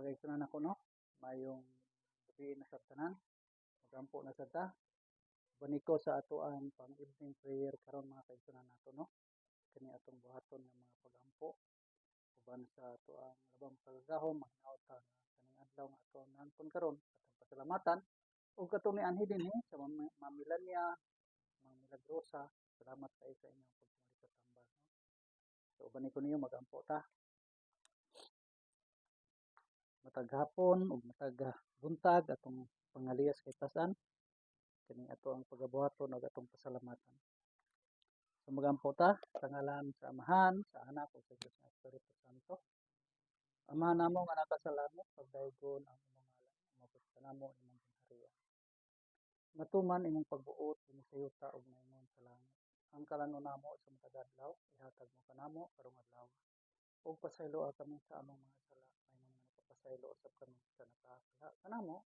kaigsunan ako no, mayong gabi na sa tanan, magampo na sad ta. Baniko sa atoang pang evening prayer karon mga kaigsunan nato no. Kani atong buhaton nga mga pagampo uban sa atoang labang pagagahom mahinaot ta nga kaning adlaw nga ato nangkon karon atong pasalamatan ug katong anhi dinhi sa Ma'am Melania, Ma'am Milagrosa. Salamat kayo sa inyong pagtumuli sa tambal no. So uban ko niyo magampo ta. Matag hapon ug matag buntag atong pangaliyas kay tasan kini ato ang pagabuhaton ug atong pasalamatan. So magampo ta sa ngalan sa Amahan, sa Anak ug sa Dios nga Espiritu Santo. Amahan namo nga nasa sa langit, pagdaygon ang imong ngalan, umabot ka namo imong ginharian. Matuman imong pagbuot dinhi sa yuta ug maingon sa langit. Ang kalanon namo sa matag adlaw ihatag mo kanamo karong adlaw. Ug pasayloa kami sa among mga sala, maingon nga nagpapasaylo usab kami sa nakasala kanamo.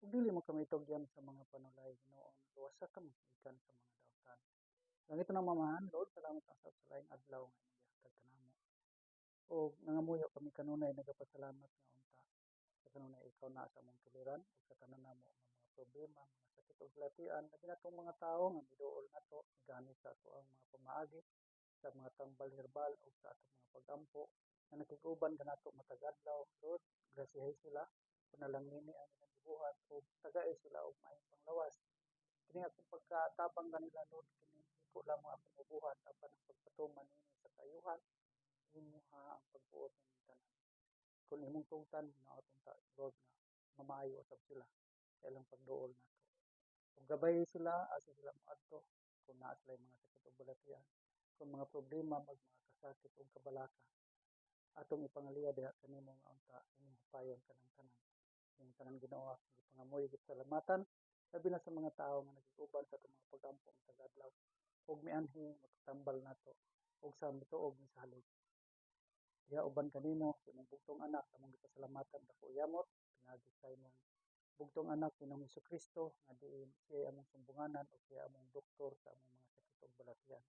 Ug dili mo kami tugyan sa mga panulay, Ginoo, luwasa kami gikan sa mga daotan. Langit na mamahan, Lord, salamat sa laing adlaw nga imong gihatag kanamo. Ug nangamuyo kami kanunay nagapasalamat nga unta sa kanunay ikaw na sa among tuliran ug sa tanan namo nga mga problema, mga sakit ug latian, labi na tong mga tawo nga miduol nato gamit sa ato ang mga pamaagi sa mga tambal herbal ug sa atong mga pagampo na nakig-uban kanato matag adlaw. Lord, grasihay sila, panalangini ang ilang gibuhat ug tagay sila og maayong panglawas. Kini akong pagkatabang kanila, Lord, kini iko lang mo akong mabuhat apan ang pagpatuman ini sa kayuhan imuha ang pagbuot ng tanan. Kung imong tungtan hinaotong ta, Lord, nga mamaayo usab sila sa ilang pagduol nato. Kung gabay sila, asa sila moadto kung naa sila mga sakit ug balatian, kung mga problema mga kasakit ug kabalaka. Atong ipangaliya diha kanimo nga unta imong payon kanang tanan. Yung tanan Ginoo akong gipangamoy gid salamatan labi na sa mga tawo nga nagig-uban sa atong mga pagampo matag adlaw ug mianhi magtambal nato ug sa mituog ni salig. Diha uban kanimo sa imong bugtong anak among gipasalamatan dako yamot pinagi sa imong bugtong anak Ginoong Hesukristo nga diin siya among sumbunganan ug siya among doktor sa among mga sakit ug balatian.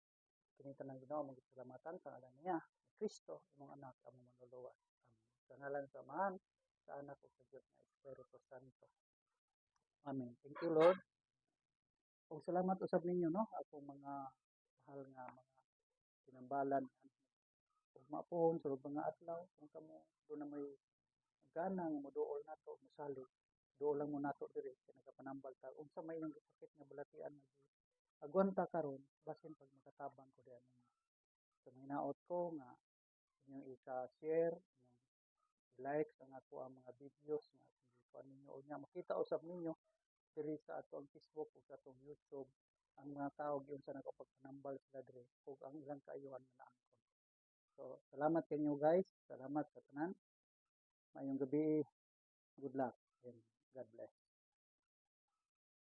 Kini tanan Ginoo among gipasalamatan sa ngalan niya ni Kristo imong anak among manluluwas. Amen. Sa ngalan sa Amahan, sa Anak ug sa Dios nga Espiritu Santo. Amen. Thank you, Lord. Ug salamat usab ninyo no akong mga mahal nga mga tinambalan ug mapuhon sulod mga adlaw kung kamo do na may gana nga moduol nato mosalig duol lang mo nato diri kay nagapanambal ta unsa may inyong sakit nga balatian nga agwanta karon basin pag makatabang ko diha ninyo. So hinaot ko nga inyong i-share, inyong i-like ang ako ang mga videos nga kuan ninyo o nga makita usab ninyo diri sa atong Facebook ug sa atong YouTube ang mga tawo gyud sa nagapagpanambal sila diri ug ang ilang kaayuhan nga naangkon. So salamat kanyo guys, salamat sa tanan. Mayong gabi, good luck and God bless.